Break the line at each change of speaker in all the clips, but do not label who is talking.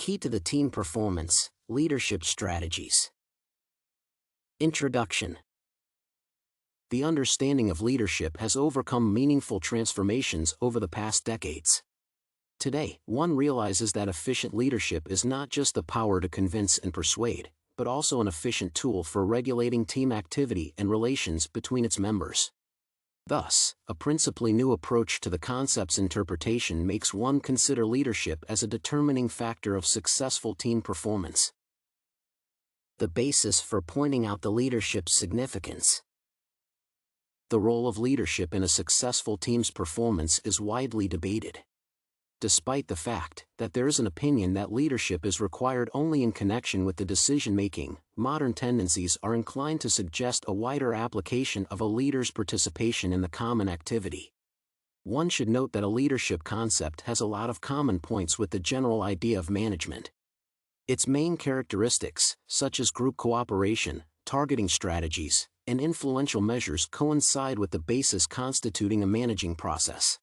key to the team performance, leadership strategies. Introduction. The understanding of leadership has overcome meaningful transformations over the past decades. Today, one realizes that efficient leadership is not just the power to convince and persuade, but also an efficient tool for regulating team activity and relations between its members. Thus, a principally new approach to the concept's interpretation makes one consider leadership as a determining factor of successful team performance. The basis for pointing out the leadership's significance. The role of leadership in a successful team's performance is widely debated. Despite the fact that there is an opinion that leadership is required only in connection with the decision-making, modern tendencies are inclined to suggest a wider application of a leader's participation in the common activity. One should note that a leadership concept has a lot of common points with the general idea of management. Its main characteristics, such as group cooperation, targeting strategies, and influential measures, coincide with the basis constituting a managing process.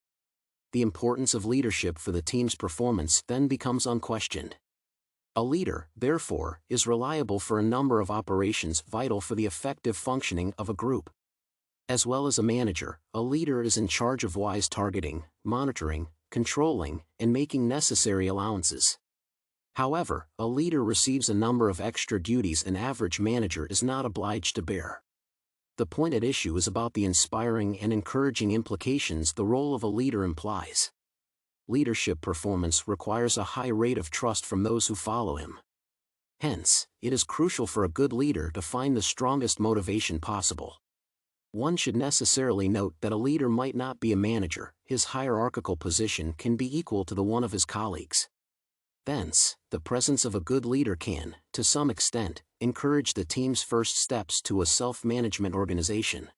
The importance of leadership for the team's performance then becomes unquestioned. A leader, therefore, is reliable for a number of operations vital for the effective functioning of a group. As well as a manager, a leader is in charge of wise targeting, monitoring, controlling, and making necessary allowances. However, a leader receives a number of extra duties an average manager is not obliged to bear. The point at issue is about the inspiring and encouraging implications the role of a leader implies. Leadership performance requires a high rate of trust from those who follow him. Hence, it is crucial for a good leader to find the strongest motivation possible. One should necessarily note that a leader might not be a manager; his hierarchical position can be equal to the one of his colleagues. Thence, the presence of a good leader can, to some extent, encourage the team's first steps to a self-management organization.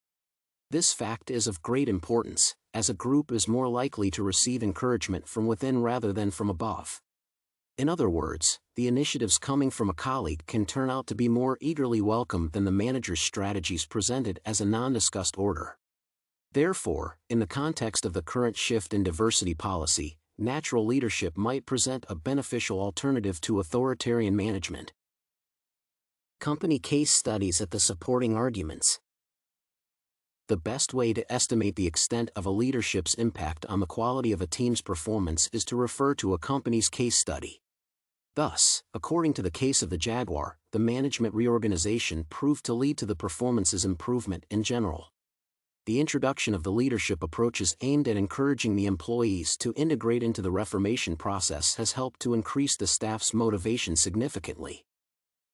This fact is of great importance, as a group is more likely to receive encouragement from within rather than from above. In other words, the initiatives coming from a colleague can turn out to be more eagerly welcomed than the manager's strategies presented as a non-discussed order. Therefore, in the context of the current shift in diversity policy, natural leadership might present a beneficial alternative to authoritarian management. Company case studies at the supporting arguments. The best way to estimate the extent of a leadership's impact on the quality of a team's performance is to refer to a company's case study. Thus, according to the case of the Jaguar, the management reorganization proved to lead to the performance's improvement in general. The introduction of the leadership approaches aimed at encouraging the employees to integrate into the reformation process has helped to increase the staff's motivation significantly.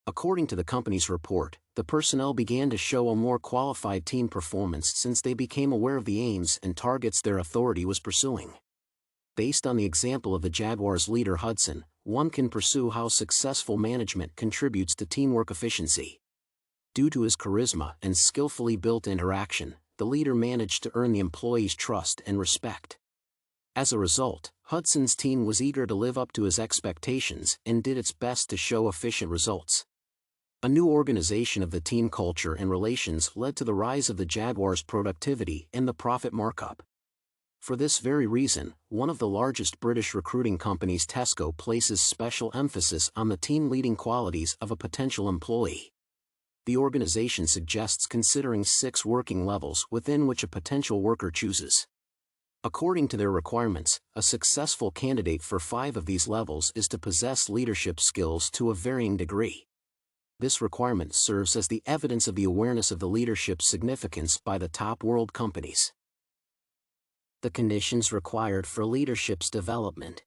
According to the company's report, the personnel began to show a more qualified team performance since they became aware of the aims and targets their authority was pursuing. Based on the example of the Jaguar's leader Hudson, one can pursue how successful management contributes to teamwork efficiency. Due to his charisma and skillfully built interaction, the leader managed to earn the employees' trust and respect. As a result, Hudson's team was eager to live up to his expectations and did its best to show efficient results. A new organization of the team culture and relations led to the rise of the Jaguar's productivity and the profit markup. For this very reason, one of the largest British recruiting companies, Tesco, places special emphasis on the team-leading qualities of a potential employee. The organization suggests considering 6 working levels within which a potential worker chooses. According to their requirements, a successful candidate for 5 of these levels is to possess leadership skills to a varying degree. This requirement serves as the evidence of the awareness of the leadership's significance by the top world companies. The conditions required for leadership's development.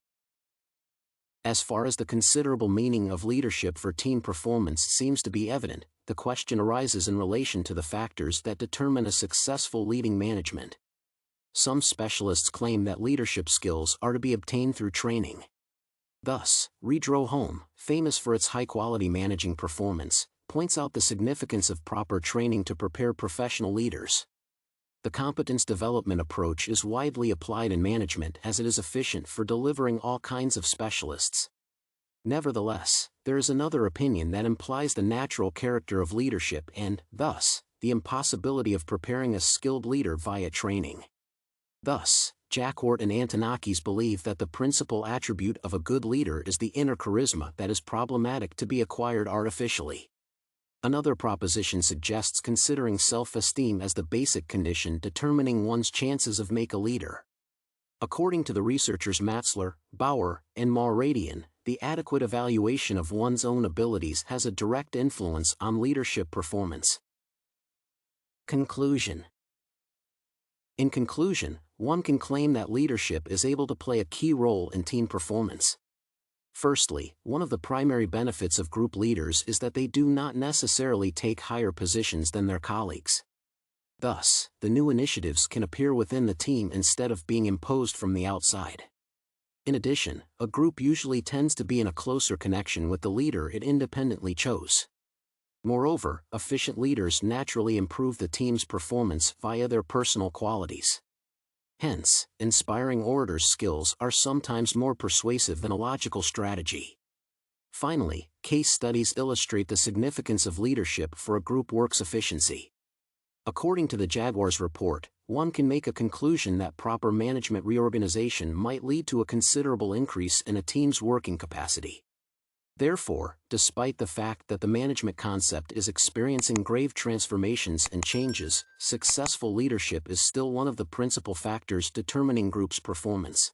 As far as the considerable meaning of leadership for team performance seems to be evident, the question arises in relation to the factors that determine a successful leading management. Some specialists claim that leadership skills are to be obtained through training. Thus, Redrow Home, famous for its high-quality managing performance, points out the significance of proper training to prepare professional leaders. The competence development approach is widely applied in management as it is efficient for delivering all kinds of specialists. Nevertheless, there is another opinion that implies the natural character of leadership and, thus, the impossibility of preparing a skilled leader via training. Thus, Jaguar and Antonakis believe that the principal attribute of a good leader is the inner charisma that is problematic to be acquired artificially. Another proposition suggests considering self-esteem as the basic condition determining one's chances of being a leader. According to the researchers Matzler, Bauer, and Mauradian, the adequate evaluation of one's own abilities has a direct influence on leadership performance. Conclusion. In conclusion, one can claim that leadership is able to play a key role in team performance. Firstly, one of the primary benefits of group leaders is that they do not necessarily take higher positions than their colleagues. Thus, the new initiatives can appear within the team instead of being imposed from the outside. In addition, a group usually tends to be in a closer connection with the leader it independently chose. Moreover, efficient leaders naturally improve the team's performance via their personal qualities. Hence, inspiring orators' skills are sometimes more persuasive than a logical strategy. Finally, case studies illustrate the significance of leadership for a group work's efficiency. According to the Jaguar's report, one can make a conclusion that proper management reorganization might lead to a considerable increase in a team's working capacity. Therefore, despite the fact that the management concept is experiencing grave transformations and changes, successful leadership is still one of the principal factors determining groups' performance.